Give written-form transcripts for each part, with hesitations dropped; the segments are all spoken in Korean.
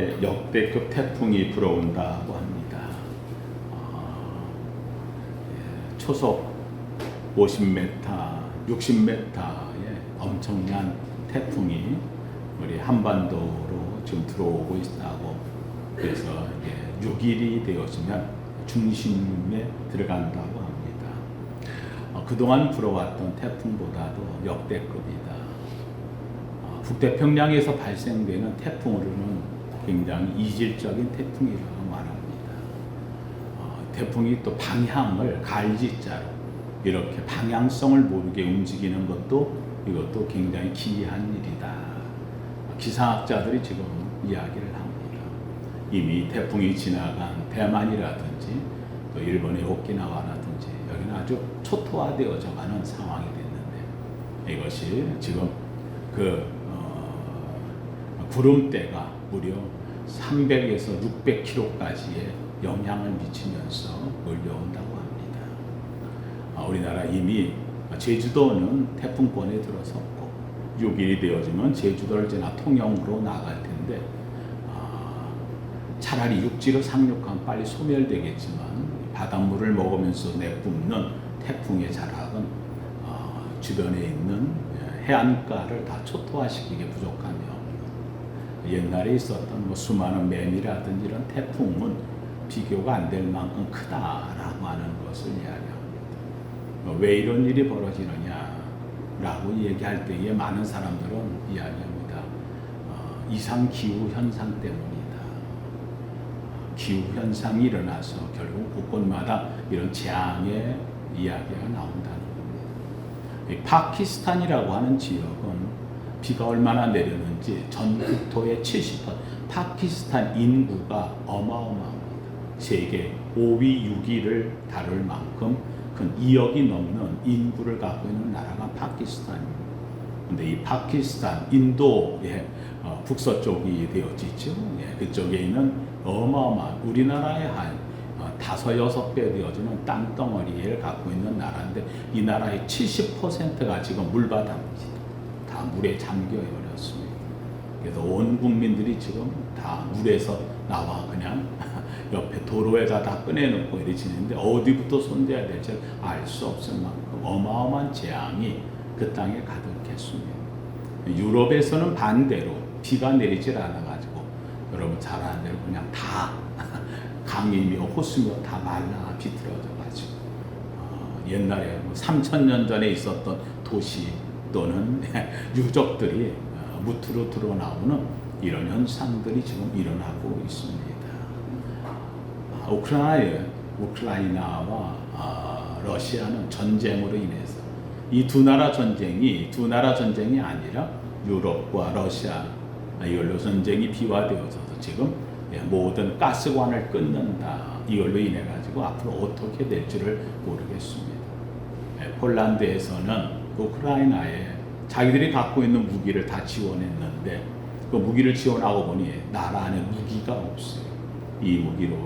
우리나라에 역대급 태풍이 불어온다고 합니다. 초속 50m, 60m의 엄청난 태풍이 우리 한반도로 지금 들어오고 있다고, 그래서 6일이 되었으면 중심에 들어간다고 합니다. 그동안 불어왔던 태풍보다도 역대급이다. 북태평양에서 발생되는 태풍으로는 굉장히 이질적인 태풍이라고 말합니다. 태풍이 또 방향을 갈지자로 이렇게 방향성을 모르게 움직이는 이것도 굉장히 기이한 일이다. 기상학자들이 지금 이야기를 합니다. 이미 태풍이 지나간 대만이라든지 또 일본의 오키나와라든지 여기는 아주 초토화되어져 가는 상황이 됐는데, 이것이 지금 구름대가 무려 300에서 600km까지의 영향을 미치면서 몰려온다고 합니다. 우리나라 이미 제주도는 태풍권에 들어섰고 6일이 되어지면 제주도를 지나 통영으로 나갈 텐데, 차라리 육지로 상륙하면 빨리 소멸되겠지만 바닷물을 먹으면서 내뿜는 태풍의 자락은 주변에 있는 해안가를 다 초토화시키기에 부족하며, 옛날에 있었던 수많은 매미라든지 이런 태풍은 비교가 안 될 만큼 크다라고 하는 것을 이야기합니다. 왜 이런 일이 벌어지느냐라고 얘기할 때에 많은 사람들은 이야기합니다. 이상 기후 현상 때문이다. 기후 현상이 일어나서 결국 곳곳마다 이런 재앙의 이야기가 나온다는 겁니다. 파키스탄이라고 하는 지역은 비가 얼마나 내렸는지 전 국토의 70%, 파키스탄 인구가 어마어마합니다. 세계 5위, 6위를 다룰 만큼 큰 2억이 넘는 인구를 갖고 있는 나라가 파키스탄입니다. 근데 이 파키스탄, 인도의 북서쪽이 되어지죠. 그쪽에 있는 어마어마한 우리나라의 한 5-6배 되어지는 땅덩어리를 갖고 있는 나라인데, 이 나라의 70%가 지금 물바다입니다. 다 물에 잠겨 버렸습니다. 그래서 온 국민들이 지금 다 물에서 나와 그냥 옆에 도로에다 다 꺼내놓고 이렇게 지내는데, 어디부터 손대야 될지 알 수 없을 만큼 어마어마한 재앙이 그 땅에 가득했습니다. 유럽에서는 반대로 비가 내리질 않아가지고 여러분 잘 아는 대로 그냥 다 강이며 호수며 다 말라 비틀어져가지고, 옛날에 3000년 전에 있었던 도시 또는 유적들이 무트로 드러나오는 이런 현상들이 지금 일어나고 있습니다. 우크라이나와 러시아는 전쟁으로 인해서, 이 두 나라 전쟁이 아니라 유럽과 러시아 이걸로 전쟁이 비화되어서 지금 모든 가스관을 끊는다, 이걸로 인해 가지고 앞으로 어떻게 될지를 모르겠습니다. 폴란드에서는 우크라이나에 자기들이 갖고 있는 무기를 다 지원했는데, 그 무기를 지원하고 보니 나라 안에 무기가 없어요. 이 무기로.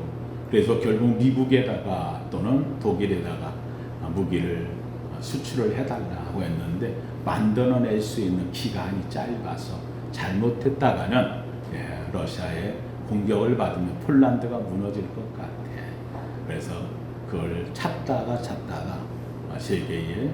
그래서 결국 미국에다가 또는 독일에다가 무기를 수출을 해달라고 했는데, 만들어낼 수 있는 기간이 짧아서 잘못했다가는 러시아의 공격을 받으면 폴란드가 무너질 것 같아. 그래서 그걸 찾다가 세계에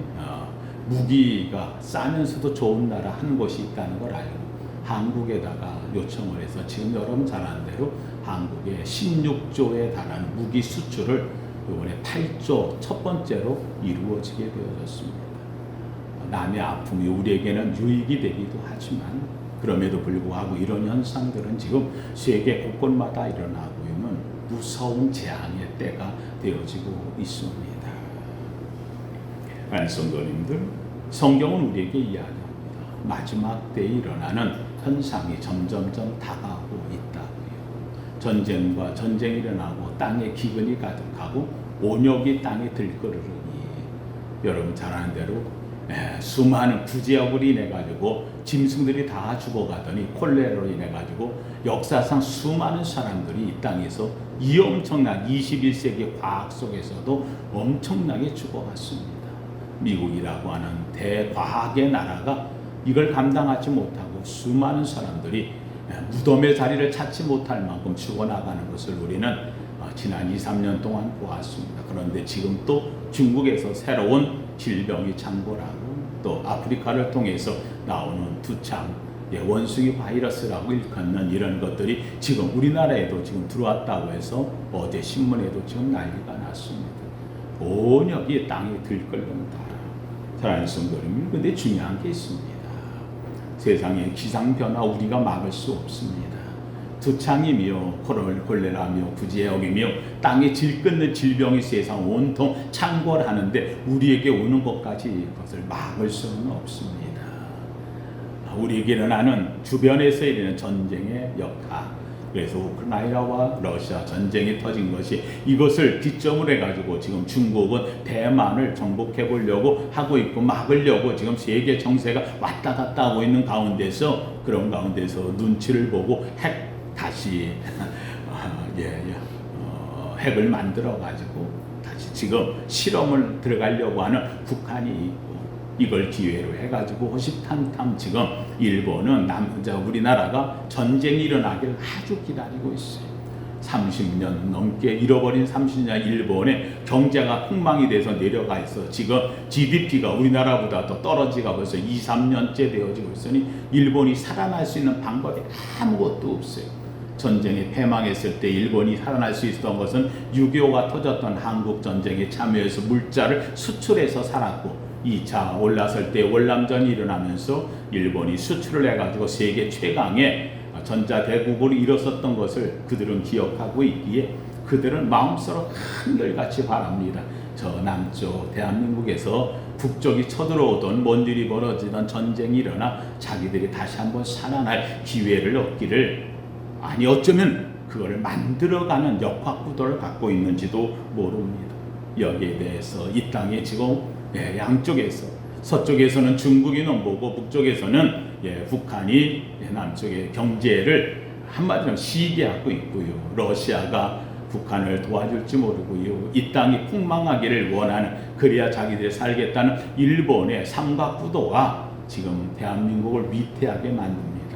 무기가 싸면서도 좋은 나라 한 곳이 있다는 걸 알고 한국에다가 요청을 해서 지금 여러분 잘 아는 대로 한국에 16조에 달하는 무기 수출을 이번에 8조 첫 번째로 이루어지게 되어졌습니다. 남의 아픔이 우리에게는 유익이 되기도 하지만, 그럼에도 불구하고 이런 현상들은 지금 세계 곳곳마다 일어나고 있는 무서운 재앙의 때가 되어지고 있습니다. 성도님들, 성경은 우리에게 이야기합니다. 마지막 때에 일어나는 현상이 점점점 다가오고 있다고요. 전쟁과 전쟁이 일어나고 땅에 기근이 가득하고 온역이 땅에 들끓으니, 여러분 잘 아는 대로 수많은 구제역으로 인해 가지고 짐승들이 다 죽어가더니 콜레라로 인해 가지고 역사상 수많은 사람들이 이 땅에서 이 엄청난 21세기 과학 속에서도 엄청나게 죽어갔습니다. 미국이라고 하는 대과학의 나라가 이걸 감당하지 못하고 수많은 사람들이 무덤의 자리를 찾지 못할 만큼 죽어나가는 것을 우리는 지난 2, 3년 동안 보았습니다. 그런데 지금 또 중국에서 새로운 질병이 창궐하고 또 아프리카를 통해서 나오는 두창, 원숭이 바이러스라고 일컫는 이런 것들이 지금 우리나라에도 지금 들어왔다고 해서 어제 신문에도 지금 난리가 났습니다. 온 여기 땅이 들끓는다. 사랑하는 성도님, 근데 중요한 게 있습니다. 세상의 기상변화 우리가 막을 수 없습니다. 두창이며 콜레라며 구제역이며 땅에 질끓는 질병이 세상 온통 창궐하는데 우리에게 오는 것까지 그것을 막을 수는 없습니다. 우리에게 일어나는 주변에서 일어나는 전쟁의 역학, 그래서 우크라이나와 러시아 전쟁이 터진 것이 이것을 기점으로 해가지고 지금 중국은 대만을 정복해 보려고 하고 있고 막으려고 지금 세계 정세가 왔다 갔다 하고 있는 가운데서 그런 가운데서 눈치를 보고 다시 핵을 만들어 가지고 다시 지금 실험을 들어가려고 하는 북한이 있고 이걸 기회로 해가지고 호시탐탐 지금 일본은 우리나라가 전쟁이 일어나기를 아주 기다리고 있어요. 30년 넘게 잃어버린 30년 일본의 경제가 흥망이 돼서 내려가 있어 지금 GDP가 우리나라보다 더 떨어지가 벌써 2, 3년째 되어지고 있으니 일본이 살아날 수 있는 방법이 아무것도 없어요. 전쟁에 패망했을 때 일본이 살아날 수 있었던 것은 6.25가 터졌던 한국 전쟁에 참여해서 물자를 수출해서 살았고 2차 올라설 때 월남전이 일어나면서 일본이 수출을 해가지고 세계 최강의 전자대국으로 일어섰던 것을 그들은 기억하고 있기에 그들은 마음속으로 한결같이 바랍니다. 저 남쪽 대한민국에서 북쪽이 쳐들어오던 뭔 일이 벌어지던 전쟁이 일어나 자기들이 다시 한번 살아날 기회를 얻기를, 아니 어쩌면 그거를 만들어가는 역학구도를 갖고 있는지도 모릅니다. 여기에 대해서 이 땅에 지금 양쪽에서 서쪽에서는 중국이 넘보고 북쪽에서는 북한이 남쪽의 경제를 한마디로 시기하고 있고요. 러시아가 북한을 도와줄지 모르고요. 이 땅이 폭망하기를 원하는, 그래야 자기들이 살겠다는 일본의 삼각구도가 지금 대한민국을 위태하게 만듭니다.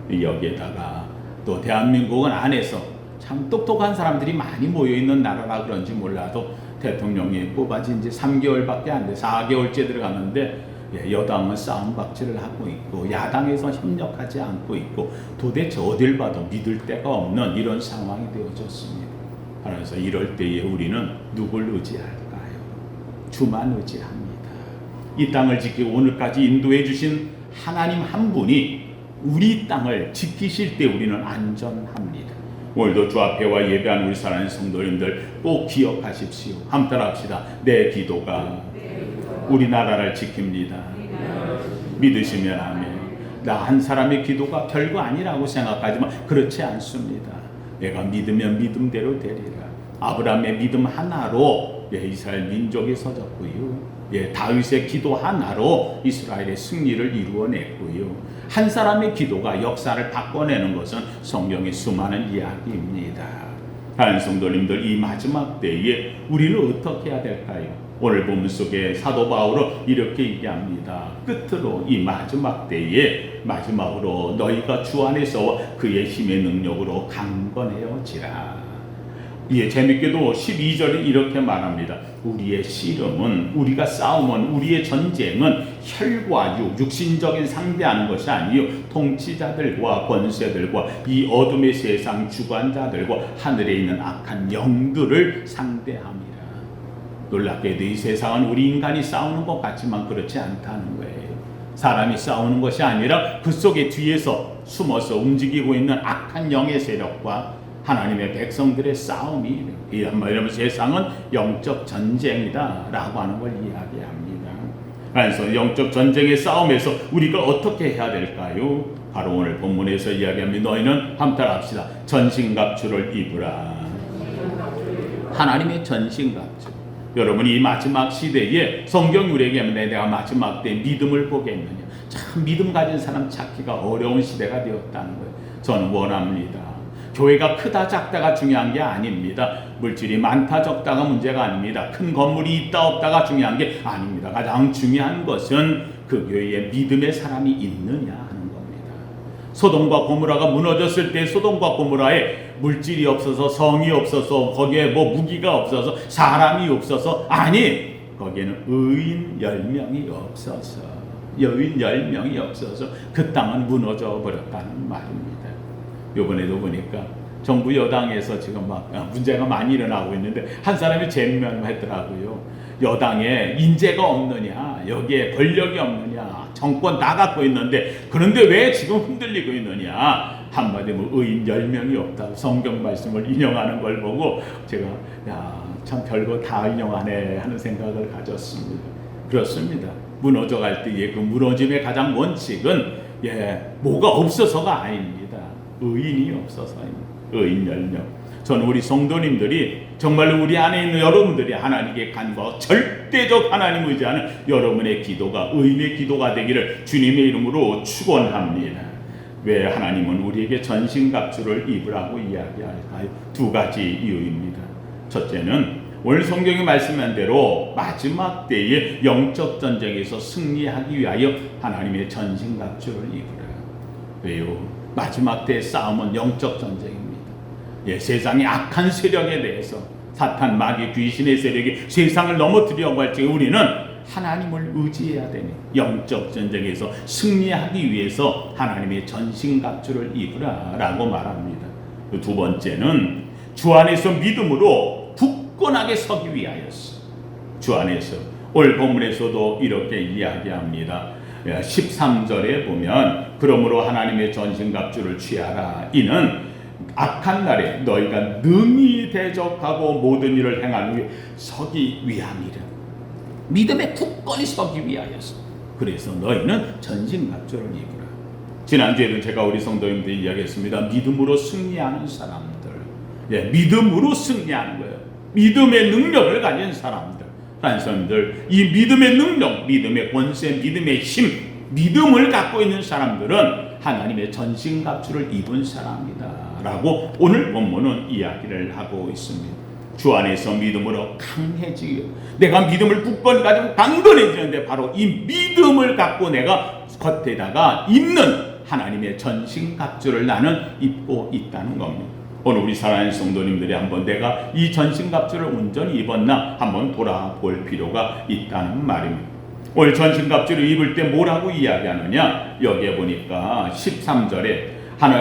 여기에다가 또 대한민국은 안에서 참 똑똑한 사람들이 많이 모여있는 나라라 그런지 몰라도 대통령이 뽑아진 지 3개월밖에 안 돼 4개월째 들어가는데 여당은 싸움박질을 하고 있고 야당에서 협력하지 않고 있고 도대체 어딜 봐도 믿을 데가 없는 이런 상황이 되어졌습니다. 그래서 이럴 때에 우리는 누굴 의지할까요? 주만 의지합니다. 이 땅을 지키고 오늘까지 인도해 주신 하나님 한 분이 우리 땅을 지키실 때 우리는 안전합니다. 오늘도 주 앞에 와 예배한 우리 사랑하는 성도님들 꼭 기억하십시오. 함께 합시다. 내 기도가 우리나라를 지킵니다. 믿으시면 아멘. 나 한 사람의 기도가 별거 아니라고 생각하지만 그렇지 않습니다. 내가 믿으면 믿음대로 되리라. 아브라함의 믿음 하나로 이스라엘 민족이 서졌고요. 다윗의 기도 하나로 이스라엘의 승리를 이루어냈고요. 한 사람의 기도가 역사를 바꿔내는 것은 성경의 수많은 이야기입니다. 다른 성도님들, 이 마지막 때에 우리는 어떻게 해야 될까요? 오늘 본문 속에 사도 바울은 이렇게 얘기합니다. 끝으로 이 마지막 때에 마지막으로 너희가 주 안에서 그의 힘의 능력으로 강건해지라. 재밌게도 12절에 이렇게 말합니다. 우리의 씨름은, 우리가 싸움은, 우리의 전쟁은 혈과 육신적인 상대하는 것이 아니요 통치자들과 권세들과 이 어둠의 세상 주관자들과 하늘에 있는 악한 영들을 상대합니다. 놀랍게도 이 세상은 우리 인간이 싸우는 것 같지만 그렇지 않다는 거예요. 사람이 싸우는 것이 아니라 그 속에 뒤에서 숨어서 움직이고 있는 악한 영의 세력과 하나님의 백성들의 싸움이, 이러면 세상은 영적 전쟁이다 라고 하는 걸 이야기합니다. 그래서 영적 전쟁의 싸움에서 우리가 어떻게 해야 될까요? 바로 오늘 본문에서 이야기합니다. 너희는 함탈합시다. 전신갑주를 입으라. 하나님의 전신갑주. 여러분, 이 마지막 시대에 성경이 우리에게 내가 마지막 때 믿음을 보겠느냐. 참 믿음 가진 사람 찾기가 어려운 시대가 되었다는 거예요. 저는 원합니다. 교회가 크다 작다가 중요한 게 아닙니다. 물질이 많다 적다가 문제가 아닙니다. 큰 건물이 있다 없다가 중요한 게 아닙니다. 가장 중요한 것은 그 교회에 믿음의 사람이 있느냐 하는 겁니다. 소돔과 고모라가 무너졌을 때 소돔과 고모라에 물질이 없어서 성이 없어서 거기에 뭐 무기가 없어서 사람이 없어서 아니 거기에는 의인 10명이 없어서 여인 10명이 없어서 그 땅은 무너져 버렸다는 말입니다. 이번에도 보니까 정부 여당에서 지금 막 문제가 많이 일어나고 있는데 한 사람이 제명했더라고요. 여당에 인재가 없느냐, 여기에 권력이 없느냐, 정권 다 갖고 있는데 그런데 왜 지금 흔들리고 있느냐. 한마디로 의인 10명이 없다. 성경 말씀을 인용하는 걸 보고 제가 참 별거 다 인용하네 하는 생각을 가졌습니다. 그렇습니다. 무너져갈 때의 그 무너짐의 가장 원칙은 뭐가 없어서가 아닙니다. 의인이 없어서입니다. 의인 10명. 저는 우리 성도님들이 정말로 우리 안에 있는 여러분들이 하나님께 간구하고 절대적 하나님 의지하는 여러분의 기도가 의인의 기도가 되기를 주님의 이름으로 축원합니다. 왜 하나님은 우리에게 전신갑주를 입으라고 이야기할까요? 두 가지 이유입니다. 첫째는 오늘 성경이 말씀한 대로 마지막 때의 영적 전쟁에서 승리하기 위하여 하나님의 전신갑주를 입으라. 왜요? 마지막 때의 싸움은 영적 전쟁입니다. 세상의 악한 세력에 대해서 사탄, 마귀, 귀신의 세력이 세상을 넘어뜨리려고 할 때 우리는 하나님을 의지해야 되는 영적 전쟁에서 승리하기 위해서 하나님의 전신갑주를 입으라라고 말합니다. 두 번째는 주 안에서 믿음으로 굳건하게 서기 위하였어. 주 안에서 오늘 본문에서도 이렇게 이야기합니다. 13절에 보면 그러므로 하나님의 전신갑주를 취하라. 이는 악한 날에 너희가 능히 대적하고 모든 일을 행한 후에 서기 위함이라. 믿음에 굳건히 서기 위하여서. 그래서 너희는 전신갑주를 입으라. 지난주에는 제가 우리 성도님들 이야기했습니다. 믿음으로 승리하는 사람들. 믿음으로 승리하는 거예요. 믿음의 능력을 가진 사람들. 사람들, 이 믿음의 능력, 믿음의 권세, 믿음의 힘, 믿음을 갖고 있는 사람들은 하나님의 전신갑주를 입은 사람이다 라고 오늘 본문은 이야기를 하고 있습니다. 주 안에서 믿음으로 강해지요. 내가 믿음을 굳건히 가지고 강건해지는데 바로 이 믿음을 갖고 내가 겉에다가 입는 하나님의 전신갑주를 나는 입고 있다는 겁니다. 오늘 우리 사랑하는 성도님들이 한번 내가 이 전신갑주를 온전히 입었나 한번 돌아볼 필요가 있다는 말입니다. 오늘 전신갑주를 입을 때 뭐라고 이야기하느냐? 여기에 보니까 13절에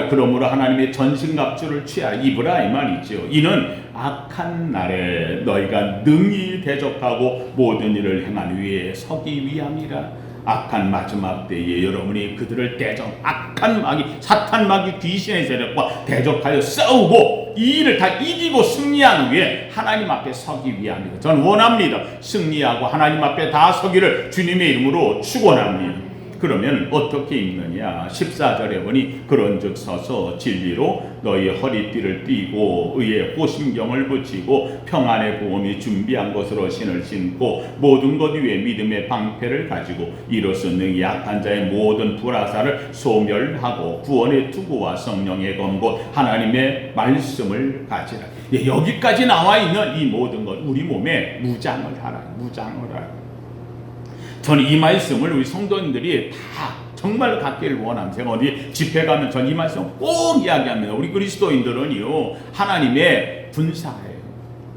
그러므로 하나님의 전신갑주를 취하라 입으라 이 말이죠. 이는 악한 날에 너희가 능히 대적하고 모든 일을 행한 위에 서기 위함이라. 악한 마지막 때에 여러분이 그들을 악한 마귀, 사탄 마귀, 귀신의 세력과 대적하여 싸우고 이 일을 다 이기고 승리한 후에 하나님 앞에 서기 위함이다. 저는 원합니다. 승리하고 하나님 앞에 다 서기를 주님의 이름으로 축원합니다. 그러면 어떻게 입느냐? 14절에 보니 그런즉 서서 진리로 너희 허리띠를 띠고 의의 호심경을 붙이고 평안의 보험이 준비한 것으로 신을 신고 모든 것 위에 믿음의 방패를 가지고 이로써 능히 약한 자의 모든 불화살을 소멸하고 구원의 투구와 성령의 검고 하나님의 말씀을 가지라. 여기까지 나와 있는 이 모든 것 우리 몸에 무장을 하라. 저는 이 말씀을 우리 성도님들이 다 정말 갖기를 원합니다. 제가 어디 집회 가면 전 이 말씀 꼭 이야기합니다. 우리 그리스도인들은요 하나님의 군사예요.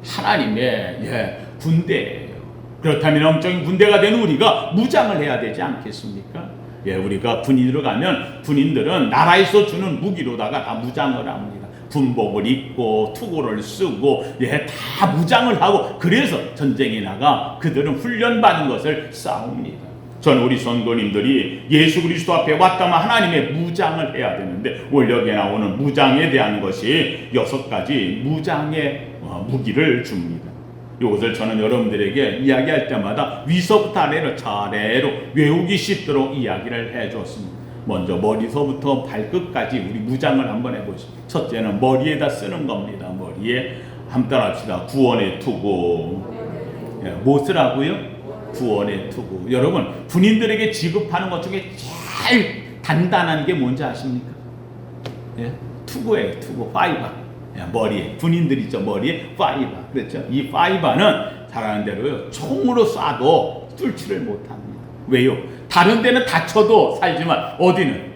하나님의 군대예요. 그렇다면 영적인 군대가 되는 우리가 무장을 해야 되지 않겠습니까? 우리가 군인으로 가면 군인들은 나라에서 주는 무기로다가 다 무장을 합니다. 군복을 입고 투구를 쓰고 다 무장을 하고 그래서 전쟁에 나가 그들은 훈련받은 것을 싸웁니다. 전 우리 성도님들이 예수 그리스도 앞에 왔다면 하나님의 무장을 해야 되는데 오늘 여기에 나오는 무장에 대한 것이 6가지 무장의 무기를 줍니다. 이것을 저는 여러분들에게 이야기할 때마다 위서부터 아래로 차례로 외우기 쉽도록 이야기를 해줬습니다. 먼저 머리서부터 발끝까지 우리 무장을 한번 해보시죠. 첫째는 머리에다 쓰는 겁니다. 머리에 한번 따라합시다. 구원의 투구. 뭐 쓰라고요? 구원의 투구. 여러분 군인들에게 지급하는 것 중에 제일 단단한 게 뭔지 아십니까? 투구예요. 투구. 파이바. 머리에 군인들 있죠. 머리에 파이바. 그렇죠? 이 파이바는 잘 아는 대로요. 총으로 쏴도 뚫지를 못합니다. 왜요? 다른 데는 다쳐도 살지만 어디는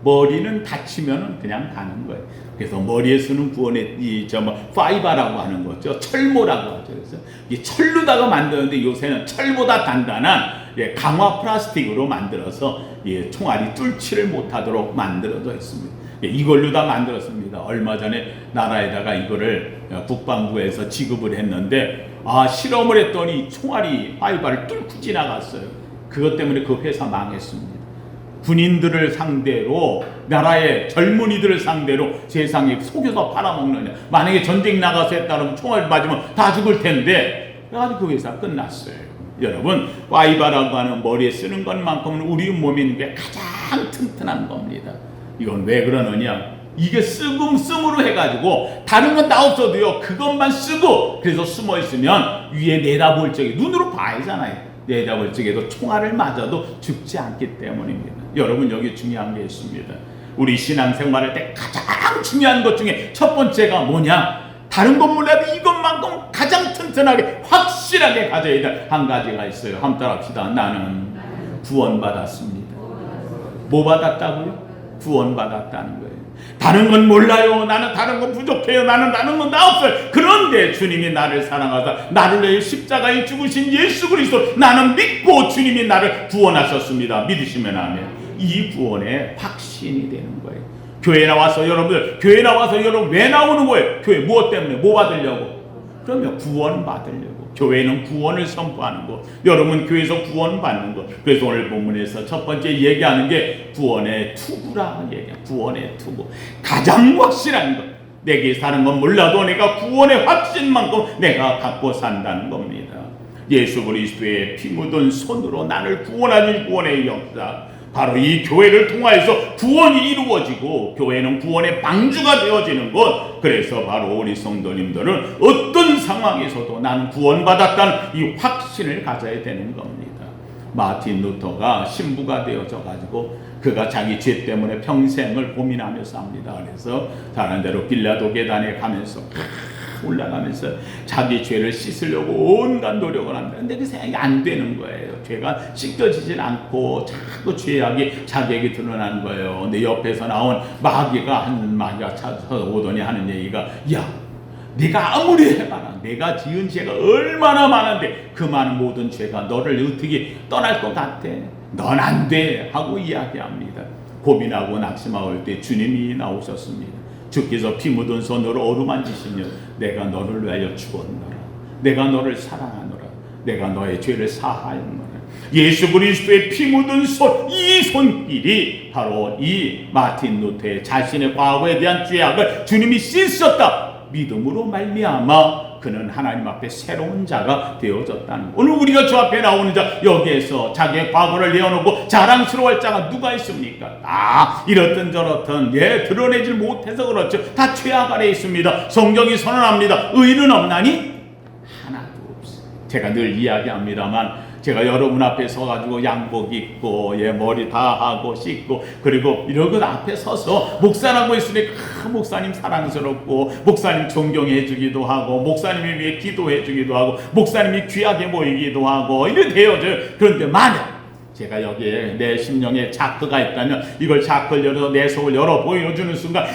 머리는 다치면은 그냥 가는 거예요. 그래서 머리에 쓰는 구원의 파이바라고 하는 거죠. 철모라고 하죠. 그래서 이 철로다가 만드는데 요새는 철보다 단단한 강화 플라스틱으로 만들어서 총알이 뚫지를 못하도록 만들어져 있습니다. 이걸로 다 만들었습니다. 얼마 전에 나라에다가 이거를 국방부에서 지급을 했는데 실험을 했더니 총알이 파이바를 뚫고 지나갔어요. 그것 때문에 그 회사 망했습니다. 군인들을 상대로, 나라의 젊은이들을 상대로 세상에 속여서 팔아먹느냐. 만약에 전쟁 나가서 했다 그러면 총알 맞으면 다 죽을 텐데, 그래가지고 그 회사 끝났어요. 여러분, 파이바라고 하는 머리에 쓰는 것만큼은 우리 몸에 있는 게 가장 튼튼한 겁니다. 이건 왜 그러느냐? 이게 쓰므로 해가지고 다른 건 다 없어도요, 그것만 쓰고, 그래서 숨어 있으면 위에 내다볼 적에 눈으로 봐야잖아요. 내다볼 적에도 총알을 맞아도 죽지 않기 때문입니다. 여러분, 여기 중요한 게 있습니다. 우리 신앙생활할 때 가장 중요한 것 중에 첫 번째가 뭐냐? 다른 건 몰라도 이것만큼 가장 튼튼하게 확실하게 가져야 될 한 가지가 있어요. 한번 따라합시다. 나는 구원받았습니다. 뭐 받았다고요? 구원받았다는 거예요. 다른 건 몰라요. 나는 다른 건 부족해요. 나는 다른 건 다 없어요. 그런데 주님이 나를 사랑하사 나를 위해 십자가에 죽으신 예수 그리스도 나는 믿고 주님이 나를 구원하셨습니다. 믿으시면 아멘. 이 구원의 확신이 되는 거예요. 교회 나와서 여러분들, 교회 나와서 여러분 왜 나오는 거예요? 교회 무엇 때문에? 뭐 받으려고? 그러면 구원 받으려고. 교회는 구원을 선포하는 것. 여러분 교회에서 구원 받는 것. 그래서 오늘 본문에서 첫 번째 얘기하는 게 구원의 투구라 얘기야. 구원의 투구. 가장 확실한 것. 내게 사는 건 몰라도 내가 구원의 확신만큼 내가 갖고 산다는 겁니다. 예수 그리스도의 피 묻은 손으로 나를 구원하는 구원의 역사. 바로 이 교회를 통하여서 구원이 이루어지고 교회는 구원의 방주가 되어지는 것. 그래서 바로 우리 성도님들은 어떤 상황에서도 나는 구원받았다는 이 확신을 가져야 되는 겁니다. 마틴 루터가 신부가 되어져 가지고 그가 자기 죄 때문에 평생을 고민하며 삽니다. 그래서 다른 대로 빌라도 계단에 가면서 올라가면서 자기 죄를 씻으려고 온갖 노력을 합니다. 근데 그 생각이 안 되는 거예요. 죄가 씻겨지진 않고 자꾸 죄악이 자기에게 드러나는 거예요. 근데 옆에서 나온 마귀가 찾아서 오더니 하는 얘기가, 야, 네가 아무리 해봐라. 내가 지은 죄가 얼마나 많은데 그 많은 모든 죄가 너를 어떻게 떠날 것 같아? 넌 안 돼 하고 이야기합니다. 고민하고 낙심할 때 주님이 나오셨습니다. 주께서 피 묻은 손으로 어루만지시며 내가 너를 위하여 죽었노라. 내가 너를 사랑하노라. 내가 너의 죄를 사하였노라. 예수 그리스도의 피 묻은 손, 이 손길이 바로 이 마틴 루터의 자신의 과거에 대한 죄악을 주님이 씻었다. 믿음으로 말미암아 그는 하나님 앞에 새로운 자가 되어졌다는. 오늘 우리가 주 앞에 나오는 자, 여기에서 자기의 과거를 내어놓고 자랑스러워할 자가 누가 있습니까? 이렇든 저렇든 드러내질 못해서 그렇죠. 다 죄악 아래 있습니다. 성경이 선언합니다. 의는 없나니 하나도 없어요. 제가 늘 이야기합니다만, 제가 여러분 앞에 서가지고 양복 입고 머리 다 하고 씻고 그리고 이런 것 앞에 서서 목사라고 했으니까 목사님 사랑스럽고 목사님 존경해 주기도 하고 목사님을 위해 기도해 주기도 하고 목사님이 귀하게 보이기도 하고 이래 되어져요. 그런데 만약 제가 여기에 내 심령에 자크가 있다면 이걸 자크를 열어서 내 속을 열어 보여주는 순간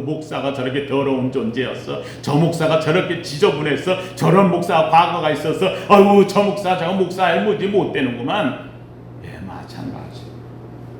목사가 저렇게 더러운 존재였어. 저 목사가 저렇게 지저분했어. 저런 목사가 과거가 있어서 아유 저 목사 저거 목사 알무지 못 되는구만. 마찬가지.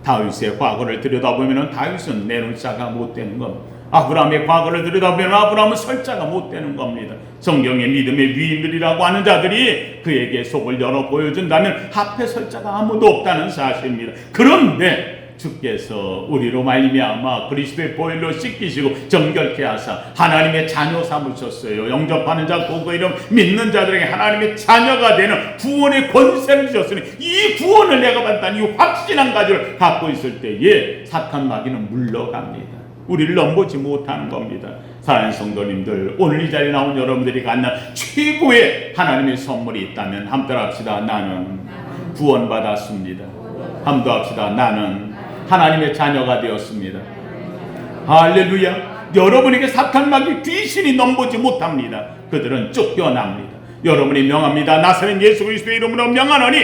다윗의 과거를 들여다보면 다윗은 내놓자가 못 되는 겁니다. 아브라함의 과거를 들여다보면 아브라함은 설자가 못 되는 겁니다. 성경의 믿음의 위인들이라고 하는 자들이 그에게 속을 열어 보여준다면 앞에 설자가 아무도 없다는 사실입니다. 그런데 주께서 우리로 말미암아 그리스도의 보혈로 씻기시고 정결케 하사 하나님의 자녀 삼으셨어요. 영접하는 자 보고 이름 믿는 자들에게 하나님의 자녀가 되는 구원의 권세를 주셨으니 이 구원을 내가 받다는 이 확신한 가지를 갖고 있을 때에 사탄 마귀는 물러갑니다. 우리를 넘보지 못하는 겁니다. 사랑하는 성도님들, 오늘 이 자리에 나온 여러분들이 갖는 최고의 하나님의 선물이 있다면 함께 합시다. 나는 구원받았습니다. 함께 합시다. 나는 하나님의 자녀가 되었습니다. 할렐루야. 여러분에게 사탄 마귀 귀신이 넘보지 못합니다. 그들은 쫓겨납니다. 여러분이 명합니다. 나사렛 예수 그리스도의 이름으로 명하노니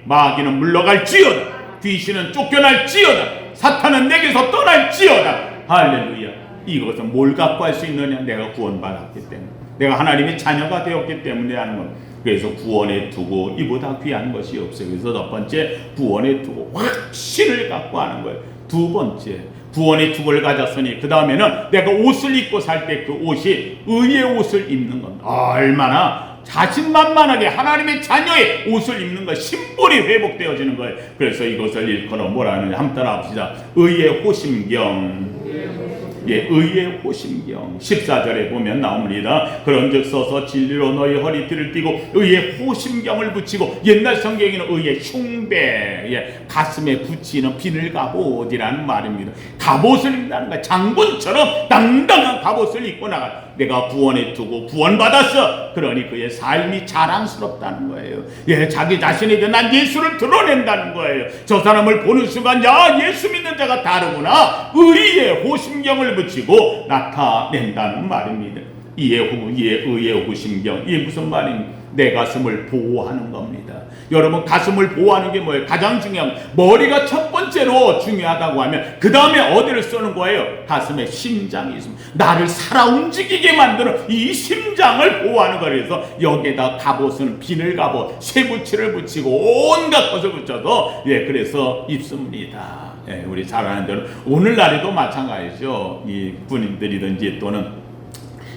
마귀는 물러갈지어다. 귀신은 쫓겨날지어다. 사탄은 내게서 떠날지어다. 할렐루야. 이것은 뭘 갖고 할 수 있느냐? 내가 구원받았기 때문에, 내가 하나님의 자녀가 되었기 때문에 하는 것. 그래서 구원에 두고 이보다 귀한 것이 없어요. 그래서 첫 번째, 구원에 두고 확신을 갖고 하는 거예요. 두 번째, 구원의 두고를 가졌으니 그 다음에는 내가 옷을 입고 살 때 그 옷이 의의 옷을 입는 겁니다. 얼마나 자신만만하게 하나님의 자녀의 옷을 입는 것, 심볼이 회복되어지는 거예요. 그래서 이것을 일컬어 뭐라 하느냐, 한번 따라 합시다. 의의 호심경. 예, 의의 호심경. 14절에 보면 나옵니다. 그런즉 서서 진리로 너희 허리띠를 띠고 의의 호심경을 붙이고, 옛날 성경에는 의의 흉배, 예, 가슴에 붙이는 비늘 갑옷이라는 말입니다. 갑옷을 입는다는 거야. 장군처럼 당당한 갑옷을 입고 나가. 내가 구원에 두고 구원받았어. 그러니 그의 삶이 자랑스럽다는 거예요. 예, 자기 자신에게 난 예수를 드러낸다는 거예요. 저 사람을 보는 순간, 야, 예수 믿는 자가 다르구나. 의의 호심경을 붙이고 나타낸다는 말입니다. 의의 호심경. 이게 무슨 말입니까? 내 가슴을 보호하는 겁니다. 여러분, 가슴을 보호하는 게 뭐예요? 가장 중요한, 머리가 첫 번째로 중요하다고 하면 그 다음에 어디를 쓰는 거예요? 가슴에 심장이 있습니다. 나를 살아 움직이게 만드는 이 심장을 보호하는 거예요. 그래서 여기에다 갑옷은 비늘 갑옷, 쇠붙이를 붙이고 온갖 것을 붙여서, 예, 그래서 입습니다. 예, 우리 잘 아는 대로 오늘날에도 마찬가지죠. 이 군인들이든지 또는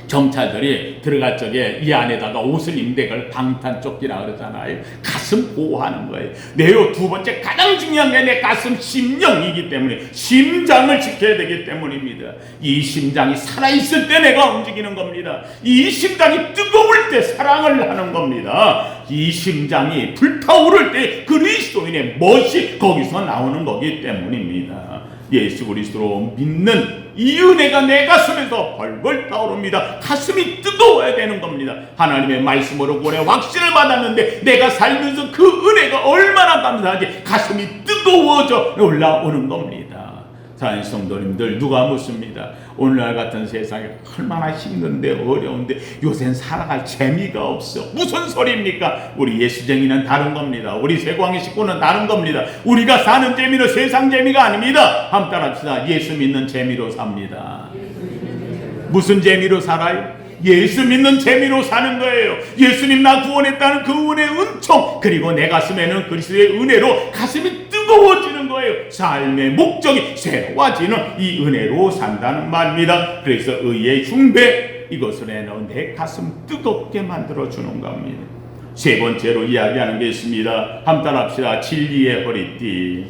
경찰들이 들어갈 적에 이 안에다가 옷을 입는데 그걸 방탄조끼라 그러잖아요. 가슴 보호하는 거예요. 내요 두 번째 가장 중요한 게 내 가슴 심령이기 때문에, 심장을 지켜야 되기 때문입니다. 이 심장이 살아있을 때 내가 움직이는 겁니다. 이 심장이 뜨거울 때 사랑을 하는 겁니다. 이 심장이 불타오를 때 그리스도인의 멋이 거기서 나오는 거기 때문입니다. 예수 그리스도로 믿는 이 은혜가 내 가슴에서 벌벌 타오릅니다. 가슴이 뜨거워야 되는 겁니다. 하나님의 말씀으로 구원의 확신을 받았는데 내가 살면서 그 은혜가 얼마나 감사하지, 가슴이 뜨거워져 올라오는 겁니다. 사랑하는 성도님들, 누가 묻습니다. 오늘날 같은 세상에 얼마나 힘든데 어려운데 요새는 살아갈 재미가 없어. 무슨 소리입니까? 우리 예수쟁이는 다른 겁니다. 우리 세광의 식구는 다른 겁니다. 우리가 사는 재미는 세상 재미가 아닙니다. 한번 따라합시다. 예수 믿는 재미로 삽니다. 무슨 재미로 살아요? 예수 믿는 재미로 사는 거예요. 예수님 나 구원했다는 그 은혜의 은총, 그리고 내 가슴에는 그리스도의 은혜로 가슴이 뜨거워지는 거예요. 삶의 목적이 새로워지는 이 은혜로 산다는 말입니다. 그래서 의의 흉배, 이것을 해놓은 내 가슴 뜨겁게 만들어주는 겁니다. 세 번째로 이야기하는 게 있습니다. 한번 따라합시다. 진리의 허리띠.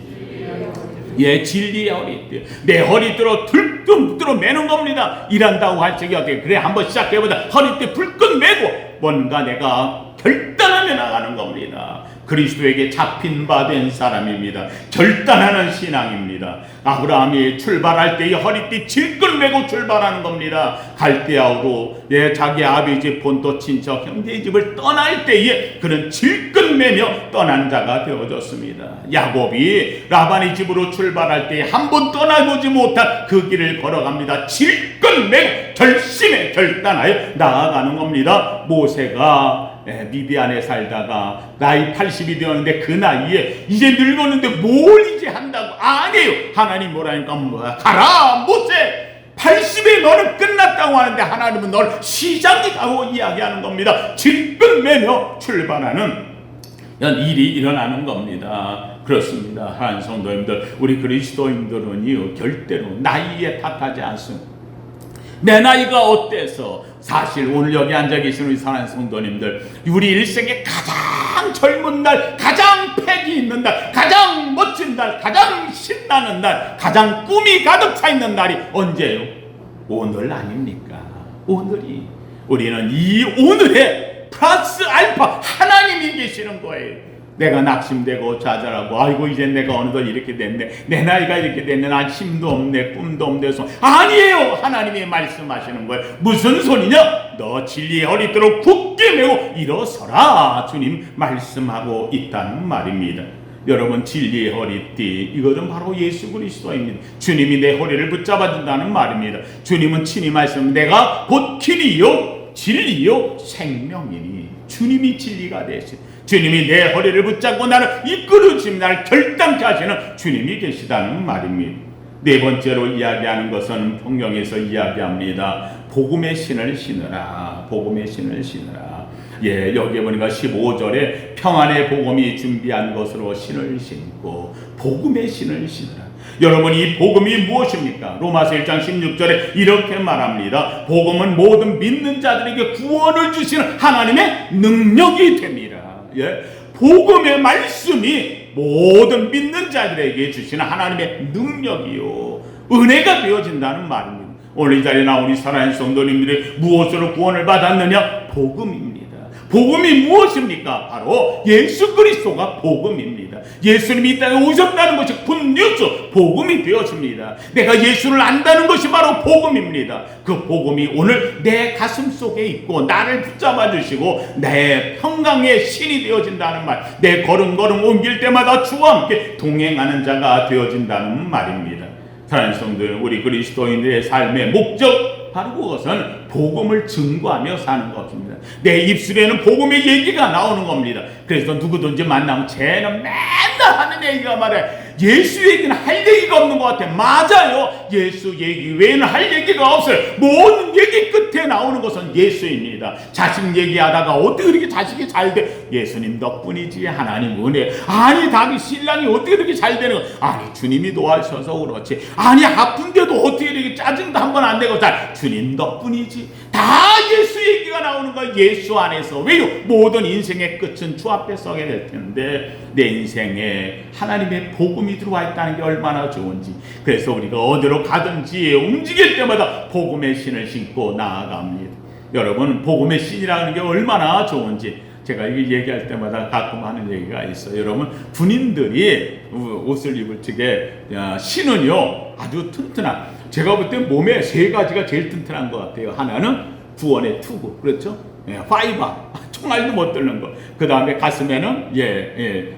예, 진리의 허리띠. 내 허리띠로 불끈 매는 겁니다. 일한다고 할 적이 어떻게, 그래 한번 시작해보자. 허리띠 불끈 매고 뭔가 내가 결단하며 나가는 겁니다. 그리스도에게 잡힌 바 된 사람입니다. 결단하는 신앙입니다. 아브라함이 출발할 때 이 허리띠 질끈 매고 출발하는 겁니다. 갈대아우로, 예, 자기 아버지 본토 친척 형제의 집을 떠날 때에 그는 질끈 매며 떠난 자가 되어졌습니다. 야곱이 라반의 집으로 출발할 때 한 번 떠나보지 못한 그 길을 걸어갑니다. 질끈 매고 결심에 결단하여 나아가는 겁니다. 모세가 미디안에 살다가 나이 80이 되었는데 그 나이에 이제 늙었는데 뭘 이제 한다고? 아니에요. 하나님 뭐라니까, 가라 모세, 80에 너는 끝났다고 하는데 하나님은 너를 시작이라고 이야기하는 겁니다. 질끈 매며 출발하는 일이 일어나는 겁니다. 그렇습니다. 한 성도님들, 우리 그리스도인들은요 절대로 나이에 탓하지 않습니다. 내 나이가 어때서, 사실 오늘 여기 앉아 계신 우리 사랑하는 성도님들, 우리 일생의 가장 젊은 날, 가장 패기 있는 날, 가장 멋진 날, 가장 신나는 날, 가장 꿈이 가득 차 있는 날이 언제예요? 오늘 아닙니까? 오늘이. 우리는 이 오늘에 플러스 알파 하나님이 계시는 거예요. 내가 낙심되고 좌절하고, 아이고 이제 내가 어느덧 이렇게 됐네, 내 나이가 이렇게 됐네, 난 힘도 없네, 꿈도 없네. 아니에요. 하나님이 말씀하시는 거예요. 무슨 소리냐? 너 진리의 허리띠로 굳게 매고 일어서라, 주님 말씀하고 있다는 말입니다. 여러분, 진리의 허리띠, 이것은 바로 예수 그리스도입니다. 주님이 내 허리를 붙잡아 준다는 말입니다. 주님은 친히 말씀합니다. 내가 곧 길이요 진리요 생명이니. 주님이 진리가 되시. 주님이 내 허리를 붙잡고 나를 이끌어 주시며 나를 결단케 하시는 주님이 계시다는 말입니다. 네 번째로 이야기하는 것은 성경에서 이야기합니다. 복음의 신을 신으라. 복음의 신을 신으라. 여기에 보니까 15절에 평안의 복음이 준비한 것으로 신을 신고 복음의 신을 신으라. 여러분, 이 복음이 무엇입니까? 로마서 1장 16절에 이렇게 말합니다. 복음은 모든 믿는 자들에게 구원을 주시는 하나님의 능력이 됩니다. 복음의 말씀이 모든 믿는 자들에게 주시는 하나님의 능력이요, 은혜가 되어진다는 말입니다. 오늘 이 자리에 나온 우리 사랑하는 성도님들이 무엇으로 구원을 받았느냐? 복음입니다. 복음이 무엇입니까? 바로 예수 그리스도가 복음입니다. 예수님이 이 땅에 오셨다는 것이 굿뉴스, 복음이 되었습니다. 내가 예수를 안다는 것이 바로 복음입니다. 그 복음이 오늘 내 가슴 속에 있고 나를 붙잡아 주시고 내 평강의 신이 되어진다는 말, 내 걸음걸음 옮길 때마다 주와 함께 동행하는 자가 되어진다는 말입니다. 사랑하는 성도들, 우리 그리스도인들의 삶의 목적, 바로 그것은 복음을 증거하며 사는 것입니다. 내 입술에는 복음의 얘기가 나오는 겁니다. 그래서 누구든지 만나면 쟤는 맨날 하는 얘기가 말해. 예수 얘기는 할 얘기가 없는 것 같아. 맞아요. 예수 얘기 외에는 할 얘기가 없어요. 모든 얘기 끝에 나오는 것은 예수입니다. 자식 얘기하다가 어떻게 그렇게 자식이 잘 돼? 예수님 덕분이지. 하나님 은혜. 아니, 자기 신랑이 어떻게 그렇게 잘 되는 거? 아니, 주님이 도와주셔서 그렇지. 아니, 아픈데도 어떻게 이렇게 짜증도 한 번 안 내고 잘. 주님 덕분이지. 다 예수 얘기가 나오는 거야. 예수 안에서. 왜요? 모든 인생의 끝은 주 앞에 서게 될 텐데 내 인생에 하나님의 복음이 들어와 있다는 게 얼마나 좋은지. 그래서 우리가 어디로 가든지 움직일 때마다 복음의 신을 신고 나아갑니다. 여러분, 복음의 신이라는 게 얼마나 좋은지 제가 이게 얘기할 때마다 가끔 하는 얘기가 있어요. 여러분, 군인들이 옷을 입을 적에 신은요 아주 튼튼한, 제가 볼 때 몸에 세 가지가 제일 튼튼한 것 같아요. 하나는 구원의 투구, 그렇죠? 화이바, 총알도 못 들는 거. 그 다음에 가슴에는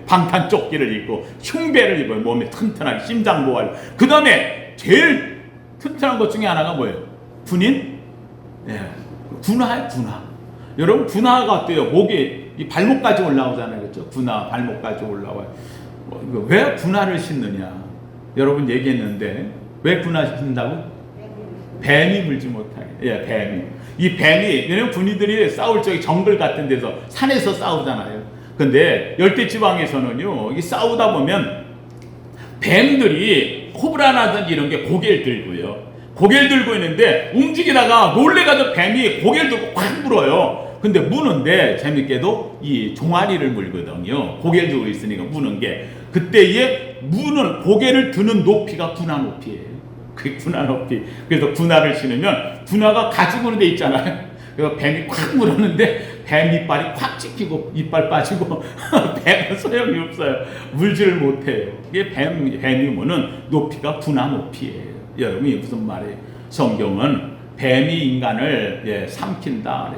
방탄 조끼를 입고 흉배를 입어요. 몸에 튼튼하게 심장 보호하려. 그 다음에 제일 튼튼한 것 중에 하나가 뭐예요? 군인? 군화예요, 군화. 여러분, 군화가 어때요? 목이 이 발목까지 올라오잖아요, 그렇죠? 군화 발목까지 올라와요. 왜 군화를 신느냐? 여러분 얘기했는데 왜 군화 신다고? 뱀이 물지 못하게. 뱀이. 이 뱀이, 왜냐면 군인들이 싸울 적에 정글 같은 데서 산에서 싸우잖아요. 근데 열대지방에서는요, 이 싸우다 보면 뱀들이 코브라라든지 이런 게 고개를 들고요. 고개를 들고 있는데 움직이다가 놀래가지고 뱀이 고개를 들고 확 물어요. 근데 무는데 재밌게도 이 종아리를 물거든요. 고개를 들고 있으니까 무는 게. 그때에 무는 고개를 드는 높이가 군화 높이에요. 그게 군화 높이. 그래서 군화를 신으면 군화가 가지고 돼 있잖아요. 그래서 뱀이 콱 물었는데 뱀 이빨이 콱 찍히고 이빨 빠지고 뱀은 소용이 없어요. 물지를 못해요. 이게 뱀이 무는 높이가 군화 높이에요. 여러분, 이게 무슨 말이에요? 성경은 뱀이 인간을 삼킨다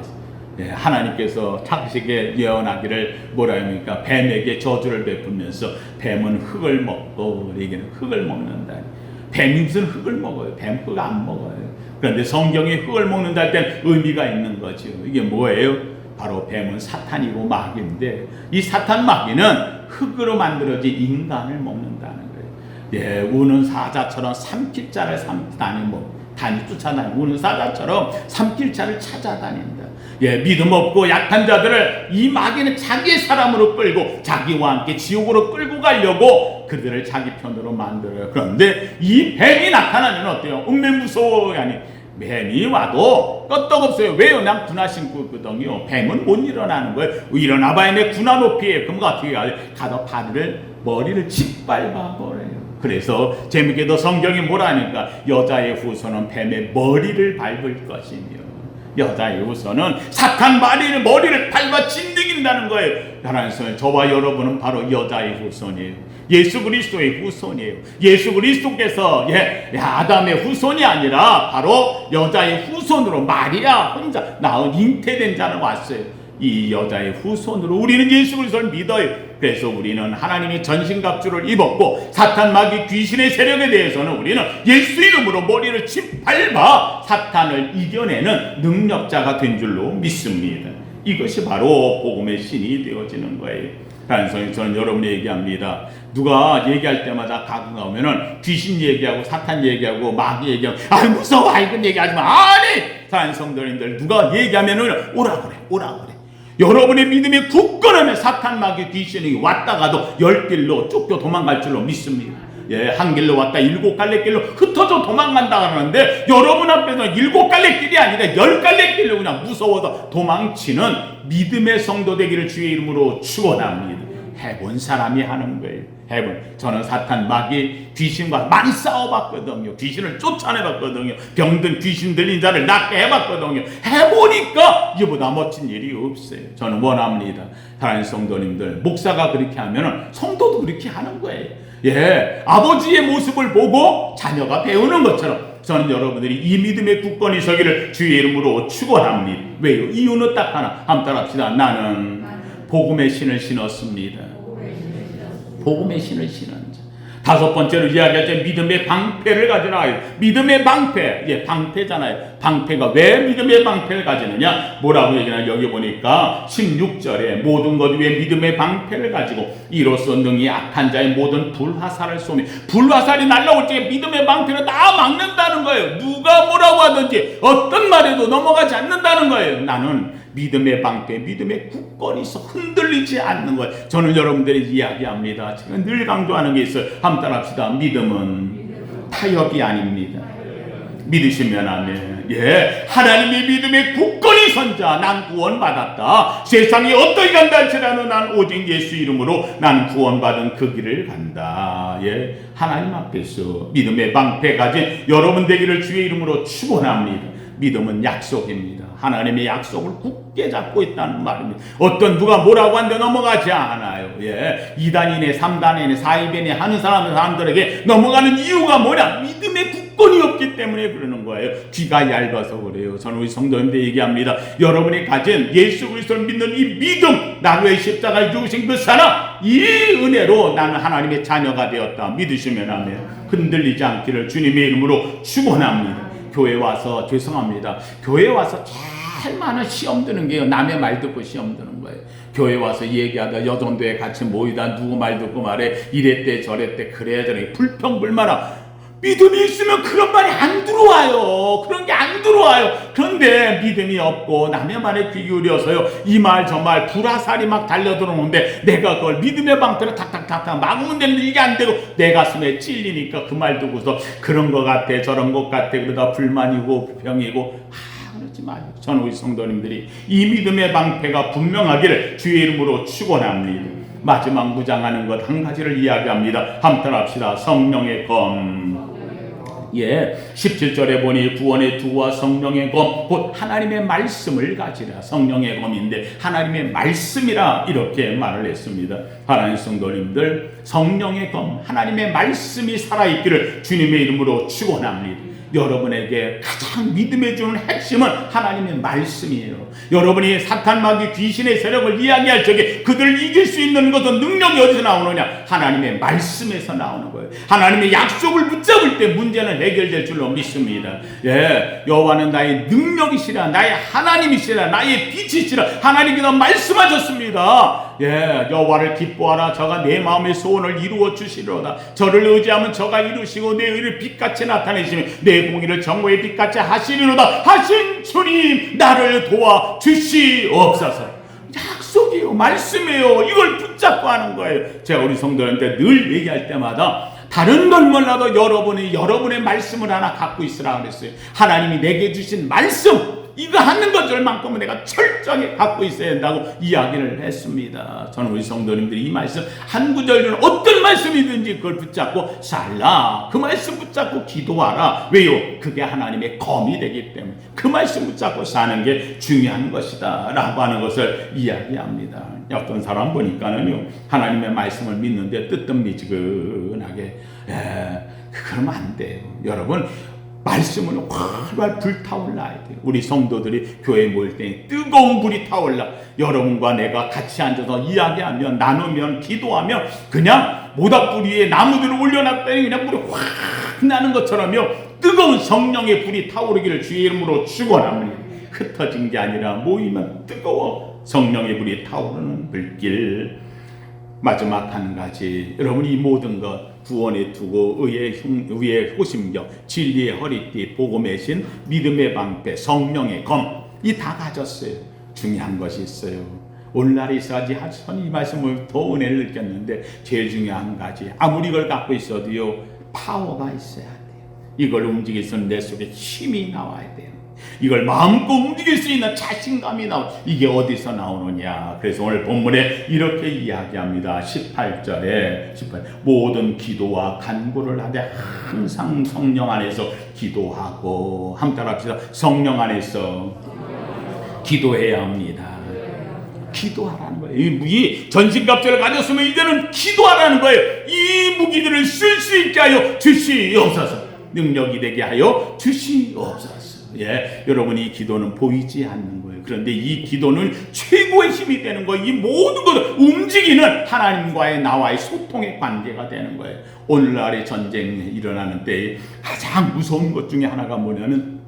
그래서 하나님께서 창세기에 예언하기를 뭐라 합니까? 뱀에게 저주를 베풀면서 뱀은 흙을 먹고 얘기는 흙을 먹는다. 뱀이 무슨 흙을 먹어요? 뱀 흙 안 먹어요. 그런데 성경이 흙을 먹는다 할 땐 의미가 있는 거죠. 이게 뭐예요? 바로 뱀은 사탄이고 마귀인데 이 사탄 마귀는 흙으로 만들어진 인간을 먹는다는 거예요. 우는 사자처럼 삼킬 자를 쫓아다니고 우는 사자처럼 삼킬 자를 찾아다닌다. 믿음 없고 약한 자들을 이 마귀는 자기의 사람으로 끌고 자기와 함께 지옥으로 끌고 가려고 그들을 자기 편으로 만들어요. 그런데 이 뱀이 나타나면 어때요? 무서워요. 아니, 뱀이 와도 끄떡없어요. 왜요? 난 군화 신고 있거든요. 뱀은 못 일어나는 거예요. 일어나봐야 내 군화 높이에. 그럼 어떻게 가서 머리를 짓밟아 버려요. 그래서 재밌게도 성경이 뭐라니까 여자의 후손은 뱀의 머리를 밟을 것이며 여자의 후손은 사탄 머리를 밟아 짓이긴다는 거예요. 하나님, 저와 여러분은 바로 여자의 후손이에요. 예수 그리스도의 후손이에요. 예수 그리스도께서 아담의 후손이 아니라 바로 여자의 후손으로 마리아 혼자 낳은 잉태된 자는 왔어요. 이 여자의 후손으로 우리는 예수 그리스도를 믿어요. 그래서 우리는 하나님의 전신갑주를 입었고 사탄 마귀 귀신의 세력에 대해서는 우리는 예수 이름으로 머리를 짓밟아 사탄을 이겨내는 능력자가 된 줄로 믿습니다. 이것이 바로 복음의 신이 되어지는 거예요. 단순히 저는 여러분이 얘기합니다. 누가 얘기할 때마다 가끔 나오면은 귀신 얘기하고 사탄 얘기하고 마귀 얘기하고 아이 무서워 이건 얘기하지 마. 아니 사랑하는 성도님들 누가 얘기하면은 오라 그래. 여러분의 믿음이 굳건하면 사탄 마귀 귀신이 왔다가도 10길로 쫓겨 도망갈 줄로 믿습니다. 예, 한 길로 왔다 7갈래 길로 흩어져 도망간다 하는데 여러분 앞에서 7갈래 길이 아니라 10갈래 길로 그냥 무서워서 도망치는 믿음의 성도 되기를 주의 이름으로 축원합니다. 해본 사람이 하는 거예요. 저는 사탄 마귀 귀신과 많이 싸워봤거든요. 귀신을 쫓아내봤거든요. 병든 귀신 들린 자를 낫게 해봤거든요. 해보니까 이보다 멋진 일이 없어요. 저는 원합니다. 사랑하는 성도님들 목사가 그렇게 하면 성도도 그렇게 하는 거예요. 예, 아버지의 모습을 보고 자녀가 배우는 것처럼 저는 여러분들이 이 믿음의 굳건히 서기를 주의 이름으로 축원합니다. 왜요? 이유는 딱 하나. 한번 따라합시다. 나는 복음의 신을 신었습니다. 복음의 신을 신은 자. 다섯 번째로 이야기할 때 믿음의 방패를 가지라. 믿음의 방패. 예, 방패잖아요. 방패가 왜 믿음의 방패를 가지느냐? 뭐라고 얘기하냐? 여기 보니까 16절에 모든 것 위에 믿음의 방패를 가지고 이로써 능히 악한 자의 모든 불화살을 쏘며 불화살이 날라올 때 믿음의 방패를 다 막는다는 거예요. 누가 뭐라고 하든지 어떤 말에도 넘어가지 않는다는 거예요. 나는 믿음의 방패, 믿음의 굳건히 있어 흔들리지 않는 거예요. 저는 여러분들이 이야기합니다. 제가 늘 강조하는 게 있어요. 한번 따라합시다. 믿음은 타협이 아닙니다. 믿으시면 아멘. 예, 하나님의 믿음에 굳건히 선자 난 구원받았다. 세상이 어떻게 간다 할지라도 난 오직 예수 이름으로 난 구원받은 그 길을 간다. 예, 하나님 앞에서 믿음의 방패 가진 여러분 되기를 주의 이름으로 축원합니다. 믿음은 약속입니다. 하나님의 약속을 굳게 잡고 있다는 말입니다. 어떤 누가 뭐라고 하는데 넘어가지 않아요. 예, 2단이네 3단이네 4입이네 하는 사람들에게 넘어가는 이유가 뭐냐? 믿음의 굳건이 없기 때문에 그러는 거예요. 귀가 얇아서 그래요. 저는 우리 성도님들 얘기합니다. 여러분이 가진 예수 그리스도를 믿는 이 믿음, 나를 위해 십자가에 죽으신 그 사랑, 이 은혜로 나는 하나님의 자녀가 되었다. 믿으시면 아멘. 흔들리지 않기를 주님의 이름으로 축원합니다. 교회 와서 죄송합니다. 교회 와서 제일 많은 시험 드는 게요. 남의 말 듣고 시험 드는 거예요. 교회 와서 얘기하다 여전도에 같이 모이다 누구 말 듣고 말해 이랬대 저랬대 그래야 저래 불평불만하고 믿음이 있으면 그런 말이 안 들어와요. 그런 게 안 들어와요. 그런데 믿음이 없고 남의 말에 귀 기울여서요. 이 말 저 말 불화살이 막 달려들어오는데 내가 그걸 믿음의 방패로 탁탁탁탁 막으면 되는데 이게 안 되고 내 가슴에 찔리니까 그 말 듣고서 그런 것 같아 저런 것 같아 그러다 불만이고 불평이고 그러지 마요. 저는 우리 성도님들이 이 믿음의 방패가 분명하기를 주의 이름으로 축원합니다. 마지막 무장하는 것 한 가지를 이야기합니다. 한번 합시다. 성령의 검. 예, 17절에 보니 구원의 두와 성령의 검, 곧 하나님의 말씀을 가지라. 성령의 검인데 하나님의 말씀이라 이렇게 말을 했습니다. 하나님 성도님들, 성령의 검, 하나님의 말씀이 살아있기를 주님의 이름으로 축원합니다. 여러분에게 가장 믿음에 주는 핵심은 하나님의 말씀이에요. 여러분이 사탄 마귀 귀신의 세력을 이야기할 적에 그들을 이길 수 있는 것은 능력이 어디서 나오느냐? 하나님의 말씀에서 나오는 거예요. 하나님의 약속을 붙잡을 때 문제는 해결될 줄로 믿습니다. 예, 여호와는 나의 능력이시라 나의 하나님이시라 나의 빛이시라 하나님께서 말씀하셨습니다. 예, 여호와를 기뻐하라 저가 내 마음의 소원을 이루어 주시리로다. 저를 의지하면 저가 이루시고 내 의를 빛같이 나타내시며 내 공의를 정오의 빛같이 하시리로다 하신 주님 나를 도와 주시옵소서. 약속이에요. 말씀이에요. 이걸 붙잡고 하는 거예요. 제가 우리 성도한테 늘 얘기할 때마다 다른 건 몰라도 여러분의 말씀을 하나 갖고 있으라 그랬어요. 하나님이 내게 주신 말씀 이거 하는 것들만큼은 내가 철저하게 갖고 있어야 된다고 이야기를 했습니다. 저는 우리 성도님들이 이 말씀 한 구절은 어떤 말씀이든지 그걸 붙잡고 살라. 그 말씀 붙잡고 기도하라. 왜요? 그게 하나님의 검이 되기 때문에 그 말씀 붙잡고 사는 게 중요한 것이다 라고 하는 것을 이야기합니다. 어떤 사람 보니까는요 하나님의 말씀을 믿는데 뜨뜻미지근하게 그러면 안 돼요. 여러분 말씀은 활활 불타올라야 돼요. 우리 성도들이 교회에 모일 때 뜨거운 불이 타올라 여러분과 내가 같이 앉아서 이야기하면 나누면 기도하면 그냥 모닥불 위에 나무들을 올려놨더니 그냥 불이 확 나는 것처럼요 뜨거운 성령의 불이 타오르기를 주의 이름으로 축원합니다. 흩어진 게 아니라 모이면 뜨거워 성령의 불이 타오르는 불길. 마지막 한 가지, 여러분 이 모든 것 구원에 두고 의의 호심경, 진리의 허리띠, 복음의 신, 믿음의 방패, 성령의 검, 이 다 가졌어요. 중요한 것이 있어요. 오늘날 있어야지 이 말씀을 더 은혜를 느꼈는데 제일 중요한 가지, 아무리 이걸 갖고 있어도요 파워가 있어야 돼요. 이걸 움직일 수 있는 내 속에 힘이 나와야 돼요. 이걸 마음껏 움직일 수 있는 자신감이 이게 어디서 나오느냐. 그래서 오늘 본문에 이렇게 이야기합니다. 18절에 모든 기도와 간구를 하되 항상 성령 안에서 기도하고, 함께 합시다. 성령 안에서 기도해야 합니다. 기도하라는 거예요. 이 전신갑주를 가졌으면 이제는 기도하라는 거예요. 이 무기들을 쓸 수 있게 하여 주시옵소서. 능력이 되게 하여 주시옵소서. 예, 여러분 이 기도는 보이지 않는 거예요. 그런데 이 기도는 최고의 힘이 되는 거예요. 이 모든 것을 움직이는 하나님과의 나와의 소통의 관계가 되는 거예요. 오늘날의 전쟁이 일어나는 때에 가장 무서운 것 중에 하나가 뭐냐면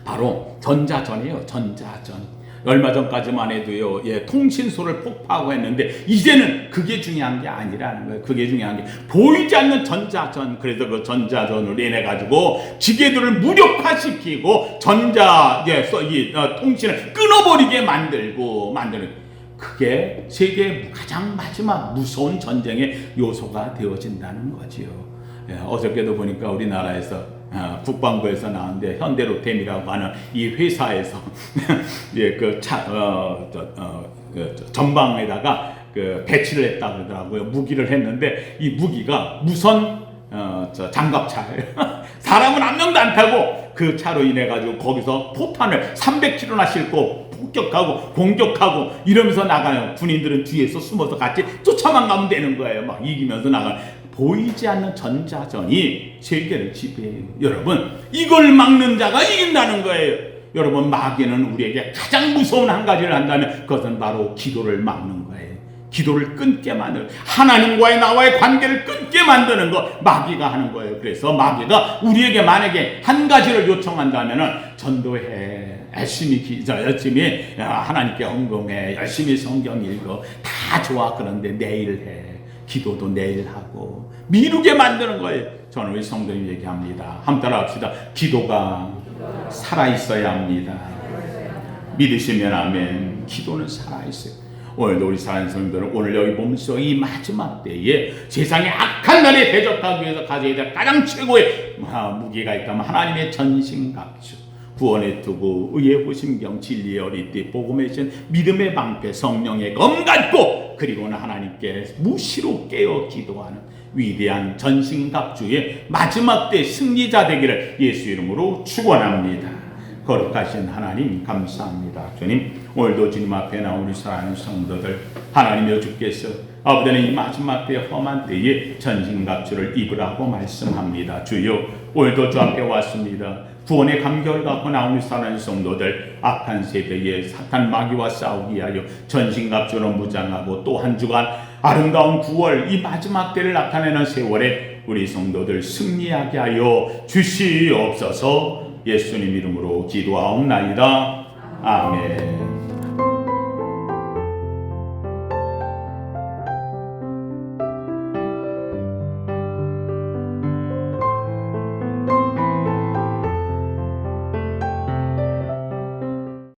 바로 전자전이에요. 전자전. 얼마 전까지만 해도요, 통신소를 폭파하고 했는데 이제는 그게 중요한 게 아니라는 거예요. 그게 중요한 게 보이지 않는 전자전. 그래서 그 전자전으로 인해 가지고 기계들을 무력화시키고 통신을 끊어버리게 만드는. 그게 세계의 가장 마지막 무서운 전쟁의 요소가 되어진다는 거지요. 어저께도 보니까 우리나라에서 국방부에서 나왔는데 현대로템이라고 하는 이 회사에서 전방에다가 배치를 했다 그러더라고요. 무기를 했는데 이 무기가 무선 장갑차예요. 사람은 한 명도 안 타고 그 차로 인해 가지고 거기서 포탄을 300km나 싣고 폭격하고 공격하고 이러면서 나가요. 군인들은 뒤에서 숨어서 같이 쫓아만 가면 되는 거예요. 막 이기면서 나가요. 보이지 않는 전자전이 세계를 지배해요. 여러분, 이걸 막는 자가 이긴다는 거예요. 여러분, 마귀는 우리에게 가장 무서운 한 가지를 한다면 그것은 바로 기도를 막는 거예요. 기도를 끊게 만드는, 하나님과의 나와의 관계를 끊게 만드는 것, 마귀가 하는 거예요. 그래서 마귀가 우리에게 만약에 한 가지를 요청한다면은 전도해, 열심히 하나님께 헌금해, 열심히 성경 읽어, 다 좋아. 그런데 내일 해. 기도도 내일 하고 미루게 만드는 거예요. 저는 우리 성도님 얘기합니다. 함께 따라합시다. 기도가 살아있어야 합니다. 믿으시면 아멘. 기도는 살아있어요. 오늘도 우리 사랑하는 성도들은 오늘 여기 보면서 이 마지막 때에 세상의 악한 날에 대적하기 위해서 가져야 될 가장 최고의 무기가 있다면 하나님의 전신갑주, 구원에 두고 의의 호심경, 진리의 허리띠, 복음의 신, 믿음의 방패, 성령의 검 갖고, 그리고는 하나님께 무시로 깨어 기도하는 위대한 전신갑주의 마지막 때 승리자 되기를 예수 이름으로 축원합니다. 거룩하신 하나님 감사합니다. 주님, 오늘도 주님 앞에 나온 우리 사랑하는 성도들, 하나님여 주께서 아버지는 이 마지막 때 험한 때에 전신갑주를 입으라고 말씀합니다. 주여, 오늘도 주 앞에 왔습니다. 구원의 감격을 갖고 나온 사랑하는 성도들, 악한 세대에 사탄 마귀와 싸우기 위하여 전신갑주로 무장하고 또 한 주간 아름다운 9월 이 마지막 때를 나타내는 세월에 우리 성도들 승리하게 하여 주시옵소서. 예수님 이름으로 기도하옵나이다. 아멘.